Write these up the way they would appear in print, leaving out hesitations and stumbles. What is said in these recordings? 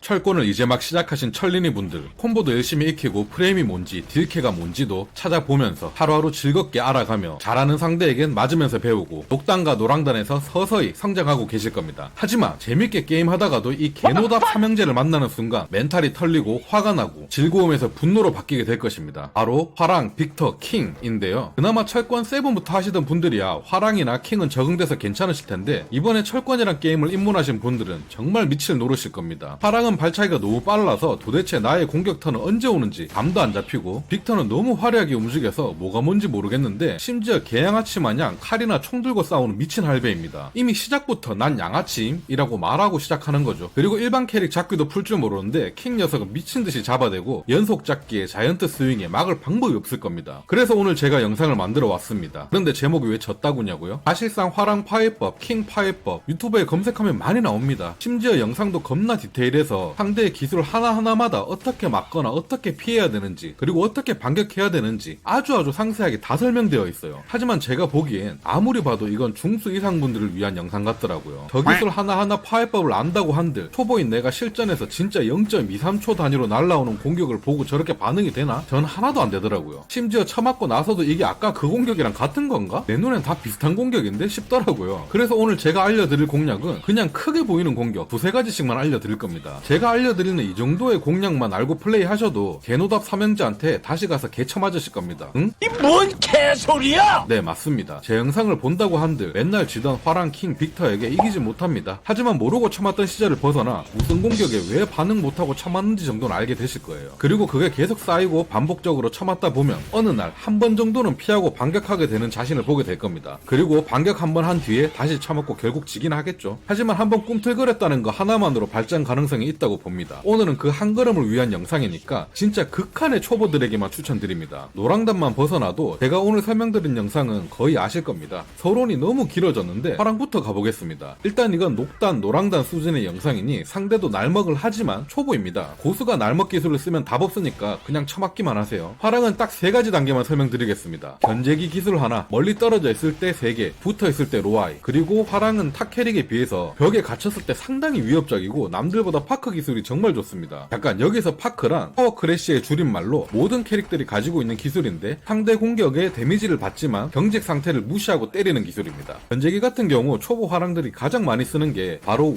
철권을 이제 막 시작하신 철린이 분들, 콤보도 열심히 익히고 프레임이 뭔지 딜캐가 뭔지도 찾아보면서 하루하루 즐겁게 알아가며 잘하는 상대에겐 맞으면서 배우고 녹단과 노랑단에서 서서히 성장하고 계실 겁니다. 하지만 재밌게 게임하다가도 이 개노답 삼형제를 만나는 순간 멘탈이 털리고 화가 나고 즐거움에서 분노로 바뀌게 될 것입니다. 바로 화랑, 빅터, 킹인데요. 그나마 철권 7부터 하시던 분들이야 화랑이나 킹은 적응돼서 괜찮으실 텐데 이번에 철권이란 게임을 입문하신 분들은 정말 미칠 노릇일 겁니다. 화랑은 발차기가 너무 빨라서 도대체 나의 공격 턴은 언제 오는지 감도 안 잡히고, 빅터는 너무 화려하게 움직여서 뭐가 뭔지 모르겠는데 심지어 개양아치 마냥 칼이나 총 들고 싸우는 미친 할배입니다. 이미 시작부터 난 양아치임이라고 말하고 시작하는 거죠. 그리고 일반 캐릭 잡기도 풀 줄 모르는데 킹 녀석은 미친듯이 잡아대고 연속 잡기에 자이언트 스윙에 막을 방법이 없을 겁니다. 그래서 오늘 제가 영상을 만들어 왔습니다. 그런데 제목이 왜 졌다구냐고요? 사실상 화랑 파괴법, 킹 파괴법 유튜브에 검색하면 많이 나옵니다. 심지어 영상도 겁나 디테일해서 상대의 기술 하나하나마다 어떻게 막거나 어떻게 피해야 되는지 그리고 어떻게 반격해야 되는지 아주 상세하게 다 설명되어 있어요. 하지만 제가 보기엔 아무리 봐도 이건 중수 이상 분들을 위한 영상 같더라고요. 저 기술 하나하나 파괴법을 안다고 한들 초보인 내가 실전에서 진짜 0.23초 단위로 날라오는 공격을 보고 저렇게 반응이 되나? 전 하나도 안 되더라고요. 심지어 쳐맞고 나서도 이게 아까 그 공격이랑 같은 건가? 내 눈엔 다 비슷한 공격인데 싶더라고요. 그래서 오늘 제가 알려드릴 공략은 그냥 크게 보이는 공격 두세 가지씩만 알려드릴 겁니다. 제가 알려드리는 이 정도의 공략만 알고 플레이하셔도 개노답 삼형제한테 다시 가서 개쳐 맞으실 겁니다. 응? 이 뭔 개소리야! 네, 맞습니다. 제 영상을 본다고 한들 맨날 지던 화랑, 킹, 빅터에게 이기지 못합니다. 하지만 모르고 쳐맞던 시절을 벗어나 무슨 공격에 왜 반응 못하고 쳐맞는지 정도는 알게 되실 거예요. 그리고 그게 계속 쌓이고 반복적으로 쳐맞다 보면 어느 날 한 번 정도는 피하고 반격하게 되는 자신을 보게 될 겁니다. 그리고 반격 한 번 한 뒤에 다시 쳐맞고 결국 지긴 하겠죠. 하지만 한번 꿈틀거렸다는 거 하나만으로 발전 가능성이 있다고 봅니다. 오늘은 그 한 걸음을 위한 영상이니까 진짜 극한의 초보들에게만 추천드립니다. 노랑단만 벗어나도 제가 오늘 설명드린 영상은 거의 아실 겁니다. 서론이 너무 길어졌는데 화랑부터 가보겠습니다. 일단 이건 녹단, 노랑단 수준의 영상이니 상대도 날먹을 하지만 초보입니다. 고수가 날먹 기술을 쓰면 답 없으니까 그냥 쳐맞기만 하세요. 화랑은 딱 세 가지 단계만 설명드리겠습니다. 견제기 기술 하나, 멀리 떨어져 있을 때 3개, 붙어 있을 때 로아이, 그리고 화랑은 탁 캐릭에 비해서 벽에 갇혔을 때 상당히 위협적이고 남들보다 파크 기술이 정말 좋습니다. 약간 여기서 파크란 파워 크래쉬의 줄임말로 모든 캐릭들이 가지고 있는 기술인데 상대 공격에 데미지를 받지만 경직 상태를 무시하고 때리는 기술입니다. 견제기 같은 경우 초보 화랑들이 가장 많이 쓰는 게 바로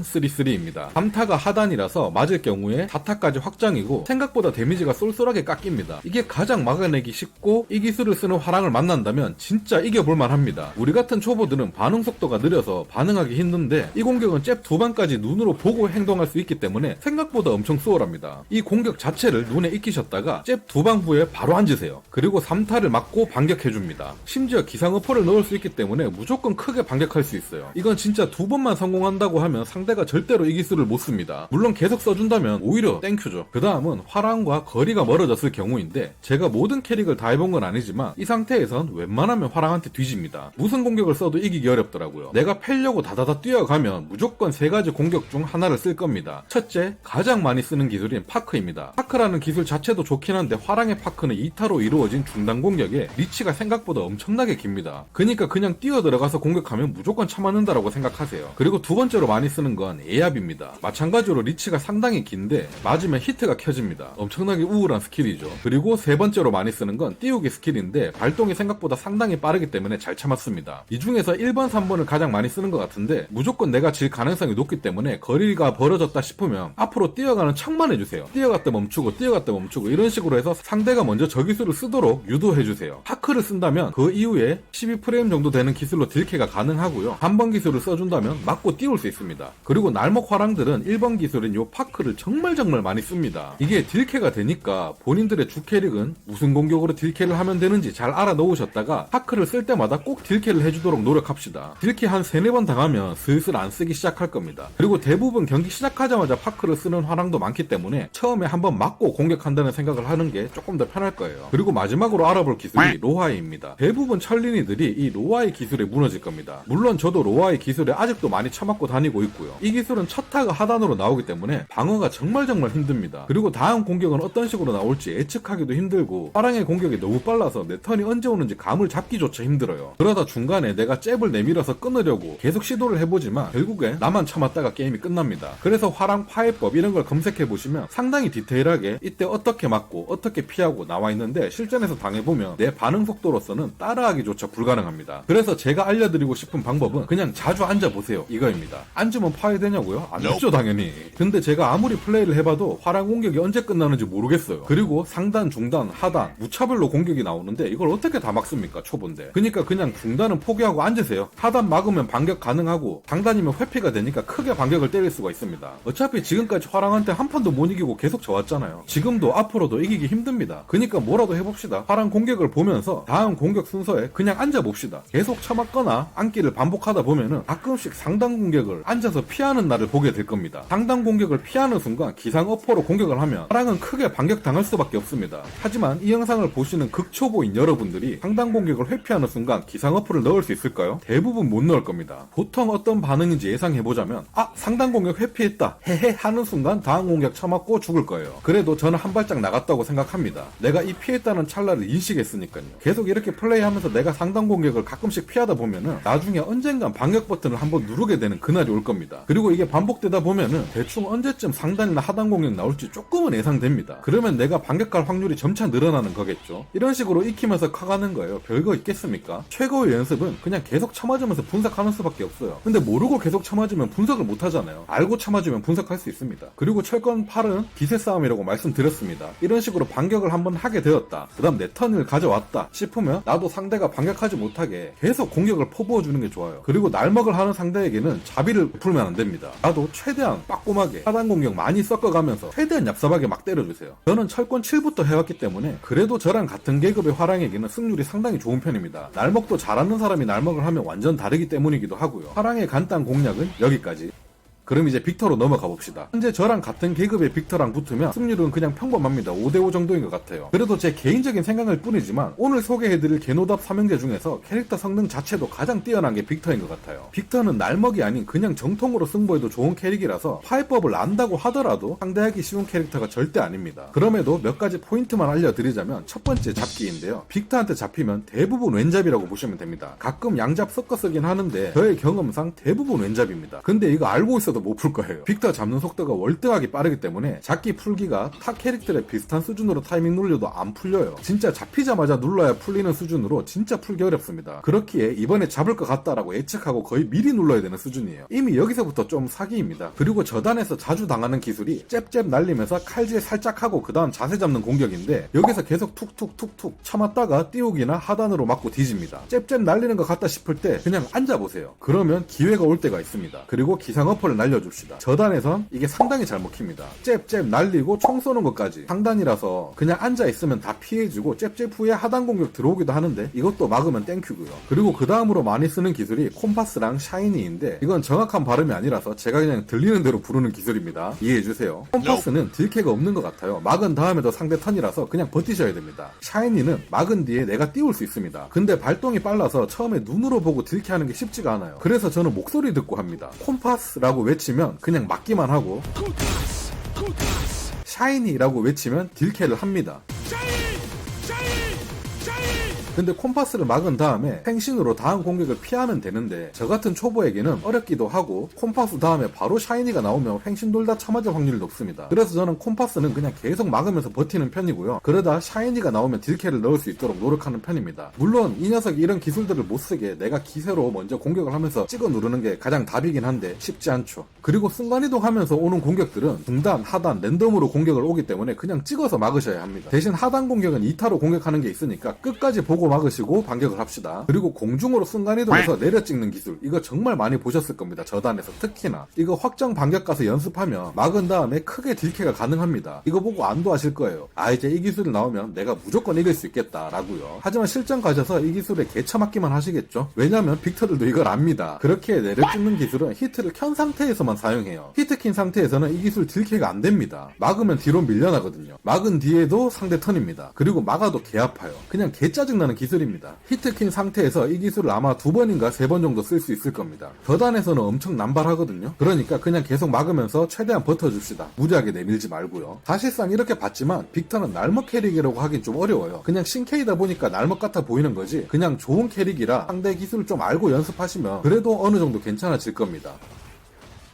1133입니다. 3타가 하단이라서 맞을 경우에 4타까지 확장이고 생각보다 데미지가 쏠쏠하게 깎입니다. 이게 가장 막아내기 쉽고 이 기술을 쓰는 화랑을 만난다면 진짜 이겨볼만 합니다. 우리 같은 초보들은 반응 속도가 느려서 반응하기 힘든데 이 공격은 잽 2방까지 눈으로 보고 행동할 수 있기 때문에 생각보다 엄청 수월합니다. 이 공격 자체를 눈에 익히셨다가 잽 2방 후에 바로 앉으세요. 그리고 3타를 맞고 반격해줍니다. 심지어 기상어포를 넣을 수 있기 때문에 무조건 크게 반격할 수 있어요. 이건 진짜 2번만 성공한다고 하면 상대가 절대로 이 기술을 못 씁니다. 물론 계속 써준다면 오히려 땡큐죠. 그 다음은 화랑과 거리가 멀어졌을 경우인데 제가 모든 캐릭을 다 해본 건 아니지만 이 상태에선 웬만하면 화랑한테 뒤집니다. 무슨 공격을 써도 이기기 어렵더라고요. 내가 패려고 다다다 뛰어가면 무조건 세 가지 공격 중 하나를 쓸 겁니다. 첫째, 가장 많이 쓰는 기술인 파크입니다. 파크라는 기술 자체도 좋긴 한데 화랑의 파크는 2타로 이루어진 중단 공격에 리치가 생각보다 엄청나게 깁니다. 그러니까 그냥 뛰어 들어가서 공격하면 무조건 쳐맞는다라고 생각하세요. 그리고 두 번째로 많이 쓰는 건 에압입니다. 마찬가지로 리치가 상당히 긴데 맞으면 히트가 켜집니다. 엄청나게 우울한 스킬이죠. 그리고 세 번째로 많이 쓰는 건 띄우기 스킬인데 발동이 생각보다 상당히 빠르기 때문에 잘 참았습니다. 이 중에서 1번, 3번을 가장 많이 쓰는 것 같은데 무조건 내가 질 가능성이 높기 때문에 거리가 벌어졌다 싶으면 앞으로 뛰어가는 척만 해주세요. 뛰어갔다 멈추고 뛰어갔다 멈추고 이런 식으로 해서 상대가 먼저 저 기술을 쓰도록 유도해주세요. 파크를 쓴다면 그 이후에 12프레임 정도 되는 기술로 딜캐가 가능하고요. 한 번 기술을 써준다면 맞고 띄울 수 있습니다. 그리고 날먹 화랑들은 1번 기술인 요 파크를 정말 많이 씁니다. 이게 딜캐가 되니까 본인들의 주 캐릭은 무슨 공격으로 딜캐를 하면 되는지 잘 알아 놓으셨다가 파크를 쓸 때마다 꼭 딜캐를 해주도록 노력합시다. 딜캐 한 3-4번 당하면 슬슬 안 쓰기 시작할 겁니다. 그리고 대부분 경기 시작하자마자 파크를 쓰는 화랑도 많기 때문에 처음에 한번 맞고 공격한다는 생각을 하는 게 조금 더 편할 거예요. 그리고 마지막으로 알아볼 기술이 로하이입니다. 대부분 철린이들이 이 로하이 기술에 무너질 겁니다. 물론 저도 로하이 기술에 아직도 많이 쳐맞고 다니고 있고요. 이 기술은 첫 타가 하단으로 나오기 때문에 방어가 정말 힘듭니다. 그리고 다음 공격은 어떤 식으로 나올지 예측하기도 힘들고 화랑의 공격이 너무 빨라서 내 턴이 언제 오는지 감을 잡기조차 힘들어요. 그러다 중간에 내가 잽을 내밀어서 끊으려고 계속 시도를 해보지만 결국에 나만 참았다가 게임이 끝납니다. 그래서 화랑 화랑 파해법 이런 걸 검색해보시면 상당히 디테일하게 이때 어떻게 맞고 어떻게 피하고 나와 있는데 실전에서 당해보면 내 반응 속도로서는 따라하기조차 불가능합니다. 그래서 제가 알려드리고 싶은 방법은 그냥 자주 앉아보세요 이거입니다. 앉으면 파해되냐고요? 안 됐죠 당연히. 근데 제가 아무리 플레이를 해봐도 화랑 공격이 언제 끝나는지 모르겠어요. 그리고 상단, 중단, 하단 무차별로 공격이 나오는데 이걸 어떻게 다 막습니까 초보인데. 그러니까 그냥 중단은 포기하고 앉으세요. 하단 막으면 반격 가능하고 상단이면 회피가 되니까 크게 반격을 때릴 수가 있습니다. 어차피 지금까지 화랑한테 한 판도 못 이기고 계속 져왔잖아요. 지금도 앞으로도 이기기 힘듭니다. 그러니까 뭐라도 해봅시다. 화랑 공격을 보면서 다음 공격 순서에 그냥 앉아봅시다. 계속 쳐맞거나 앉기를 반복하다 보면은 가끔씩 상단 공격을 앉아서 피하는 날을 보게 될 겁니다. 상단 공격을 피하는 순간 기상 어퍼로 공격을 하면 화랑은 크게 반격당할 수밖에 없습니다. 하지만 이 영상을 보시는 극초보인 여러분들이 상단 공격을 회피하는 순간 기상 어퍼를 넣을 수 있을까요? 대부분 못 넣을 겁니다. 보통 어떤 반응인지 예상해보자면 상단 공격 회피했다 헤헤 하는 순간 다음 공격 쳐맞고 죽을 거예요. 그래도 저는 한 발짝 나갔다고 생각합니다. 내가 이 피했다는 찰나를 인식했으니까요. 계속 이렇게 플레이하면서 내가 상단 공격을 가끔씩 피하다 보면은 나중에 언젠간 반격 버튼을 한번 누르게 되는 그날이 올 겁니다. 그리고 이게 반복되다 보면은 대충 언제쯤 상단이나 하단 공격 나올지 조금은 예상됩니다. 그러면 내가 반격할 확률이 점차 늘어나는 거겠죠. 이런 식으로 익히면서 커가는 거예요. 별거 있겠습니까? 최고의 연습은 그냥 계속 쳐맞으면서 분석하는 수밖에 없어요. 근데 모르고 계속 쳐맞으면 분석을 못 하잖아요. 알고 쳐맞으면 분석할 수 있습니다. 그리고 철권 8은 기세 싸움이라고 말씀드렸습니다. 이런 식으로 반격을 한번 하게 되었다. 그 다음 내 턴을 가져왔다 싶으면 나도 상대가 반격하지 못하게 계속 공격을 퍼부어주는 게 좋아요. 그리고 날먹을 하는 상대에게는 자비를 풀면 안 됩니다. 나도 최대한 빠꼼하게 하단 공격 많이 섞어가면서 최대한 얍삽하게 막 때려주세요. 저는 철권 7부터 해왔기 때문에 그래도 저랑 같은 계급의 화랑에게는 승률이 상당히 좋은 편입니다. 날먹도 잘하는 사람이 날먹을 하면 완전 다르기 때문이기도 하고요. 화랑의 간단 공략은 여기까지. 그럼 이제 빅터로 넘어가 봅시다. 현재 저랑 같은 계급의 빅터랑 붙으면 승률은 그냥 평범합니다. 5대5 정도인 것 같아요. 그래도 제 개인적인 생각일 뿐이지만 오늘 소개해드릴 개노답 3형제 중에서 캐릭터 성능 자체도 가장 뛰어난 게 빅터인 것 같아요. 빅터는 날먹이 아닌 그냥 정통으로 승부해도 좋은 캐릭이라서 파해법을 안다고 하더라도 상대하기 쉬운 캐릭터가 절대 아닙니다. 그럼에도 몇 가지 포인트만 알려드리자면 첫 번째 잡기인데요. 빅터한테 잡히면 대부분 왼잡이라고 보시면 됩니다. 가끔 양잡 섞어 쓰긴 하는데 저의 경험상 대부분 왼잡입니다. 근데 이거 알고 있어도 못 풀 거예요. 빅터 잡는 속도가 월등하게 빠르기 때문에 잡기 풀기가 타 캐릭터의 비슷한 수준으로 타이밍 눌려도 안 풀려요. 진짜 잡히자마자 눌러야 풀리는 수준으로 진짜 풀기 어렵습니다. 그렇기에 이번에 잡을 것 같다라고 예측하고 거의 미리 눌러야 되는 수준이에요. 이미 여기서부터 좀 사기입니다. 그리고 저단에서 자주 당하는 기술이 잽잽 날리면서 칼질 살짝 하고 그 다음 자세 잡는 공격인데 여기서 계속 툭툭툭툭 참았다가 띄우기나 하단으로 맞고 뒤집니다. 잽잽 날리는 것 같다 싶을 때 그냥 앉아보세요. 그러면 기회가 올 때가 있습니다. 그리고 기상 어퍼를 날려줍시다. 저단에선 이게 상당히 잘 먹힙니다. 잽잽 날리고 총 쏘는 것까지 상단이라서 그냥 앉아있으면 다 피해주고 잽잽 후에 하단 공격 들어오기도 하는데 이것도 막으면 땡큐고요. 그리고 그 다음으로 많이 쓰는 기술이 콤파스랑 샤이니인데 이건 정확한 발음이 아니라서 제가 그냥 들리는 대로 부르는 기술입니다. 이해해주세요. 콤파스는 딜캐가 없는 것 같아요. 막은 다음에도 상대 턴이라서 그냥 버티셔야 됩니다. 샤이니는 막은 뒤에 내가 띄울 수 있습니다. 근데 발동이 빨라서 처음에 눈으로 보고 딜캐하는 게 쉽지가 않아요. 그래서 저는 목소리 듣고 합니다. 콤파스라고 외치면 그냥 막기만 하고 샤이니라고 외치면 딜캐를 합니다. 근데 콤파스를 막은 다음에 팽신으로 다음 공격을 피하면 되는데 저 같은 초보에게는 어렵기도 하고 콤파스 다음에 바로 샤이니가 나오면 팽신 돌다 쳐맞을 확률이 높습니다. 그래서 저는 콤파스는 그냥 계속 막으면서 버티는 편이고요. 그러다 샤이니가 나오면 딜캐를 넣을 수 있도록 노력하는 편입니다. 물론 이 녀석이 이런 기술들을 못쓰게 내가 기세로 먼저 공격을 하면서 찍어 누르는 게 가장 답이긴 한데 쉽지 않죠. 그리고 순간이동하면서 오는 공격들은 중단, 하단, 랜덤으로 공격을 오기 때문에 그냥 찍어서 막으셔야 합니다. 대신 하단 공격은 2타로 공격하는 게 있으니까 끝까지 보고 막으시고 반격을 합시다. 그리고 공중으로 순간이동해서 내려 찍는 기술 이거 정말 많이 보셨을 겁니다. 저단에서 특히나 이거 확정 반격 가서 연습하면 막은 다음에 크게 딜캐가 가능합니다. 이거 보고 안도 하실 거예요. 이제 이 기술이 나오면 내가 무조건 이길 수 있겠다 라고요. 하지만 실전 가셔서 이 기술에 개처맞기만 하시겠죠. 왜냐면 빅터들도 이걸 압니다. 그렇게 내려 찍는 기술은 히트를 켠 상태에서만 사용해요. 히트 킨 상태에서는 이 기술 딜캐가 안 됩니다. 막으면 뒤로 밀려나거든요. 막은 뒤에도 상대 턴입니다. 그리고 막아도 개 아파요. 그냥 개 짜증나는 기술입니다. 히트킨 상태에서 이 기술을 아마 2번인가 3번 정도 쓸 수 있을 겁니다. 저단에서는 엄청 남발하거든요. 그러니까 그냥 계속 막으면서 최대한 버텨줍시다. 무리하게 내밀지 말고요. 사실상 이렇게 봤지만 빅터는 날먹 캐릭이라고 하긴 좀 어려워요. 그냥 신캐이다 보니까 날먹 같아 보이는 거지 그냥 좋은 캐릭이라 상대 기술을 좀 알고 연습하시면 그래도 어느 정도 괜찮아질 겁니다.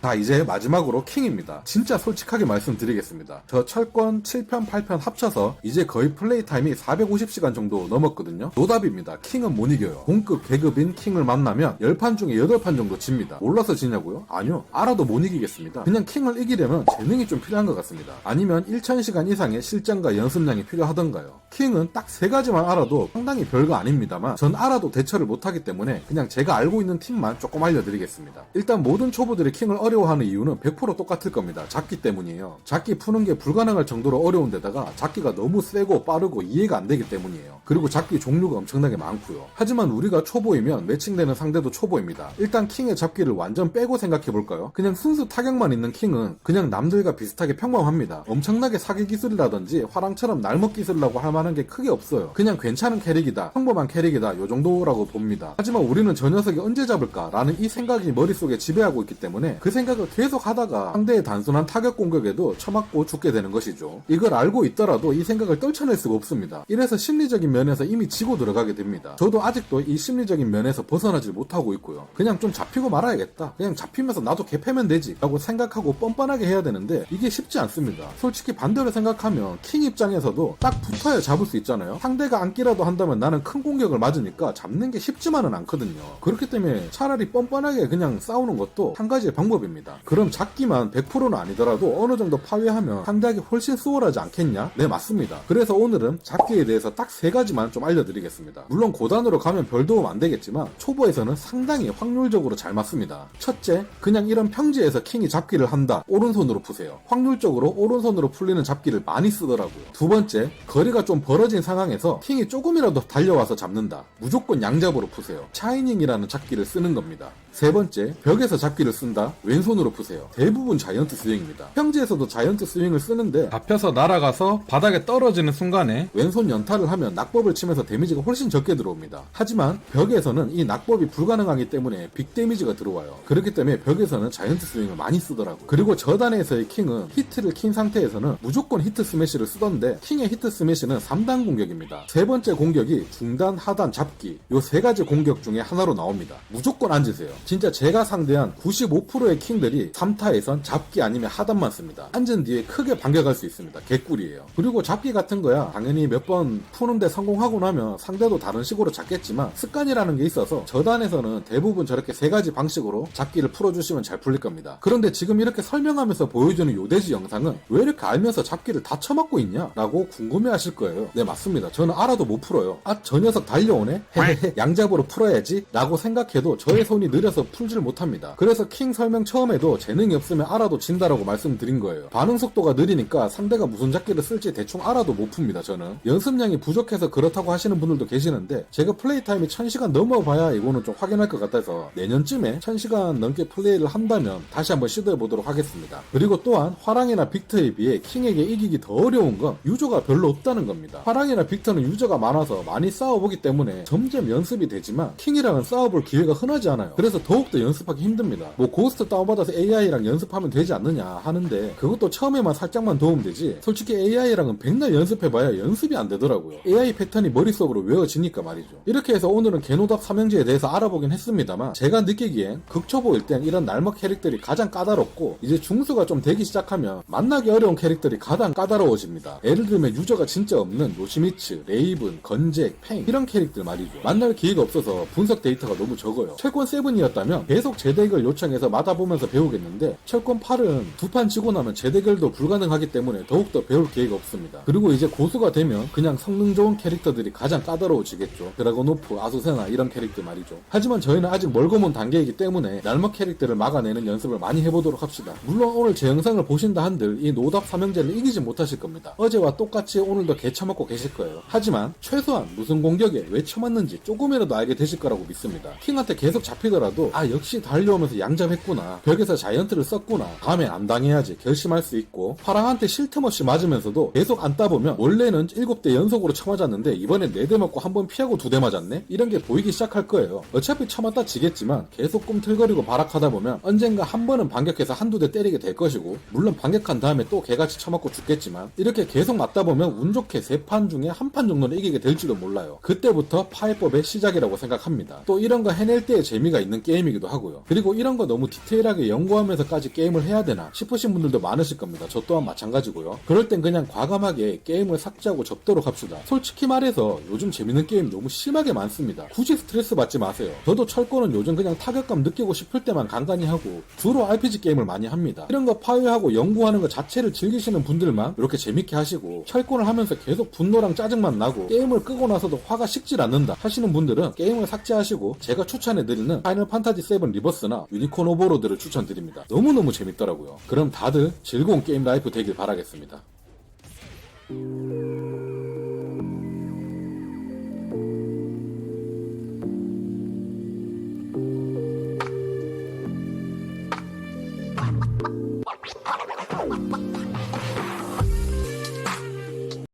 자, 이제 마지막으로 킹입니다. 진짜 솔직하게 말씀드리겠습니다. 저 철권 7편 8편 합쳐서 이제 거의 플레이 타임이 450시간 정도 넘었거든요. 노답입니다. 킹은 못 이겨요. 공급 계급인 킹을 만나면 10판 중에 8판 정도 집니다. 몰라서 지냐고요? 아니요. 알아도 못 이기겠습니다. 그냥 킹을 이기려면 재능이 좀 필요한 것 같습니다. 아니면 1000시간 이상의 실전과 연습량이 필요하던가요. 킹은 딱 3가지만 알아도 상당히 별거 아닙니다만 전 알아도 대처를 못하기 때문에 그냥 제가 알고 있는 팁만 조금 알려드리겠습니다. 일단 모든 초보들이 킹을 어려워하는 이유는 100% 똑같을 겁니다. 잡기 때문이에요. 잡기 푸는 게 불가능할 정도로 어려운 데다가 잡기가 너무 세고 빠르고 이해가 안 되기 때문이에요. 그리고 잡기 종류가 엄청나게 많고요. 하지만 우리가 초보이면 매칭되는 상대도 초보입니다. 일단 킹의 잡기를 완전 빼고 생각해볼까요? 그냥 순수 타격만 있는 킹은 그냥 남들과 비슷하게 평범합니다. 엄청나게 사기 기술이라든지 화랑처럼 날먹 기술이라고 할 만한 게 크게 없어요. 그냥 괜찮은 캐릭이다, 평범한 캐릭이다, 요 정도라고 봅니다. 하지만 우리는 저 녀석이 언제 잡을까? 라는 이 생각이 머릿속에 지배하고 있기 때문에 그 생각을 계속 하다가 상대의 단순한 타격 공격에도 처맞고 죽게 되는 것이죠. 이걸 알고 있더라도 이 생각을 떨쳐낼 수가 없습니다. 이래서 심리적인 면에서 이미 지고 들어가게 됩니다. 저도 아직도 이 심리적인 면에서 벗어나질 못하고 있고요. 그냥 좀 잡히고 말아야겠다, 그냥 잡히면서 나도 개패면 되지 라고 생각하고 뻔뻔하게 해야 되는데 이게 쉽지 않습니다. 솔직히 반대로 생각하면 킹 입장에서도 딱 붙어야 잡을 수 있잖아요. 상대가 안기라도 한다면 나는 큰 공격을 맞으니까 잡는 게 쉽지만은 않거든요. 그렇기 때문에 차라리 뻔뻔하게 그냥 싸우는 것도 한 가지의 방법입니다. 그럼 잡기만 100%는 아니더라도 어느 정도 파괴하면 상대하기 훨씬 수월하지 않겠냐? 네, 맞습니다. 그래서 오늘은 잡기에 대해서 딱 3가지만 좀 알려드리겠습니다. 물론 고단으로 가면 별 도움 안 되겠지만 초보에서는 상당히 확률적으로 잘 맞습니다. 첫째, 그냥 이런 평지에서 킹이 잡기를 한다, 오른손으로 푸세요. 확률적으로 오른손으로 풀리는 잡기를 많이 쓰더라고요. 두 번째, 거리가 좀 벌어진 상황에서 킹이 조금이라도 달려와서 잡는다, 무조건 양잡으로 푸세요. 차이닝이라는 잡기를 쓰는 겁니다. 세 번째, 벽에서 잡기를 쓴다, 왼손으로 푸세요. 대부분 자이언트 스윙입니다. 평지에서도 자이언트 스윙을 쓰는데 잡혀서 날아가서 바닥에 떨어지는 순간에 왼손 연타를 하면 낙법을 치면서 데미지가 훨씬 적게 들어옵니다. 하지만 벽에서는 이 낙법이 불가능하기 때문에 빅 데미지가 들어와요. 그렇기 때문에 벽에서는 자이언트 스윙을 많이 쓰더라고요. 그리고 저단에서의 킹은 히트를 킨 상태에서는 무조건 히트 스매시를 쓰던데 킹의 히트 스매시는 3단 공격입니다. 세 번째 공격이 중단, 하단, 잡기, 요 3가지 공격 중에 하나로 나옵니다. 무조건 앉으세요. 진짜 제가 상대한 95%의 킹들이 3타에선 잡기 아니면 하단만 씁니다. 앉은 뒤에 크게 반격할 수 있습니다. 개꿀이에요. 그리고 잡기 같은 거야 당연히 몇 번 푸는데 성공하고 나면 상대도 다른 식으로 잡겠지만 습관이라는 게 있어서 저단에서는 대부분 저렇게 3가지 방식으로 잡기를 풀어주시면 잘 풀릴 겁니다. 그런데 지금 이렇게 설명하면서 보여주는 요돼지 영상은 왜 이렇게 알면서 잡기를 다 쳐맞고 있냐? 라고 궁금해 하실 거예요. 네, 맞습니다. 저는 알아도 못 풀어요. 아, 저 녀석 달려오네? 헤헤헤, 양잡으로 풀어야지 라고 생각해도 저의 손이 느려서 풀지를 못합니다. 그래서 킹 설명 처음에도 재능이 없으면 알아도 진다라고 말씀드린 거예요. 반응 속도가 느리니까 상대가 무슨 잡기를 쓸지 대충 알아도 못 풉니다. 저는 연습량이 부족해서 그렇다고 하시는 분들도 계시는데 제가 플레이 타임이 1000시간 넘어봐야 이거는 좀 확인할 것 같아서 내년쯤에 1000시간 넘게 플레이를 한다면 다시 한번 시도해 보도록 하겠습니다. 그리고 또한 화랑이나 빅터에 비해 킹에게 이기기 더 어려운 건 유저가 별로 없다는 겁니다. 화랑이나 빅터는 유저가 많아서 많이 싸워보기 때문에 점점 연습이 되지만 킹이랑은 싸워볼 기회가 흔하지 않아요. 그래서 더욱더 연습하기 힘듭니다. 뭐 고스트 다운받아서 AI랑 연습하면 되지 않느냐 하는데 그것도 처음에만 살짝만 도움되지 솔직히 AI랑은 백날 연습해봐야 연습이 안 되더라고요. AI 패턴이 머릿속으로 외워지니까 말이죠. 이렇게 해서 오늘은 개노답 삼형제에 대해서 알아보긴 했습니다만 제가 느끼기엔 극초보일 땐 이런 날먹 캐릭터들이 가장 까다롭고 이제 중수가 좀 되기 시작하면 만나기 어려운 캐릭터들이 가장 까다로워집니다. 예를 들면 유저가 진짜 없는 요시미츠, 레이븐, 건잭, 팽 이런 캐릭터 말이죠. 만날 기회가 없어서 분석 데이터가 너무 적어요. 철권 7이었다면 계속 재대결 요청해서 맞아보면서 배우겠는데 철권 8은 2판 지고 나면 재대결도 불가능하기 때문에 더욱더 배울 기회가 없습니다. 그리고 이제 고수가 되면 그냥 성능 좋은 캐릭터들이 가장 까다로워지겠죠. 드라곤오프, 아수세나 이런 캐릭터 말이죠. 하지만 저희는 아직 멀고 먼 단계이기 때문에 날먹 캐릭터를 막아내는 연습을 많이 해보도록 합시다. 물론 오늘 제 영상을 보신다 한들 이 노답 삼형제를 이기지 못하실 겁니다. 어제와 똑같이 오늘도 개쳐먹고 계실 거예요. 하지만 최소한 무슨 공격에 왜 쳐맞는지 조금이라도 알게 되실 거라고 믿습니다. 킹한테 계속 잡히더라도 아 역시 달려오면서 양잡했구나, 벽에서 자이언트를 썼구나, 다음엔 안 당해야지 결심할 수 있고 파랑한테 쉴 틈 없이 맞으면서도 계속 안 따보면 원래는 7대 연속으로 쳐맞았는데 이번엔 4대 맞고 한 번 피하고 2대 맞았네? 이런 게 보이기 시작할 거예요. 어차피 쳐맞다 지겠지만 계속 꿈틀거리고 발악하다 보면 언젠가 한 번은 반격해서 한두 대 때리게 될 것이고 물론 반격한 다음에 또 개같이 쳐맞고 죽겠지만 이렇게 계속 맞다 보면 운 좋게 3판 중에 한 판 정도는 이기게 될지도 몰라요. 그때부터 파해법의 시작이라고 생각합니다. 또 이런 거 해낼 때의 재미가 있는 게임이기도 하고요. 그리고 이런 거 너무 디테일하게 치밀하게 연구하면서까지 게임을 해야 되나 싶으신 분들도 많으실 겁니다. 저 또한 마찬가지고요. 그럴 땐 그냥 과감하게 게임을 삭제하고 접도록 합시다. 솔직히 말해서 요즘 재밌는 게임 너무 심하게 많습니다. 굳이 스트레스 받지 마세요. 저도 철거는 요즘 그냥 타격감 느끼고 싶을 때만 간간히 하고 주로 RPG 게임을 많이 합니다. 이런 거 파괴하고 연구하는 것 자체를 즐기시는 분들만 이렇게 재밌게 하시고, 철거를 하면서 계속 분노랑 짜증만 나고 게임을 끄고 나서도 화가 식질 않는다 하시는 분들은 게임을 삭제하시고 제가 추천해드리는 파이널 판타지 7 리버스나 유니콘 오버로드를 추천드립니다. 너무너무 재밌더라고요. 그럼 다들 즐거운 게임 라이프 되길 바라겠습니다.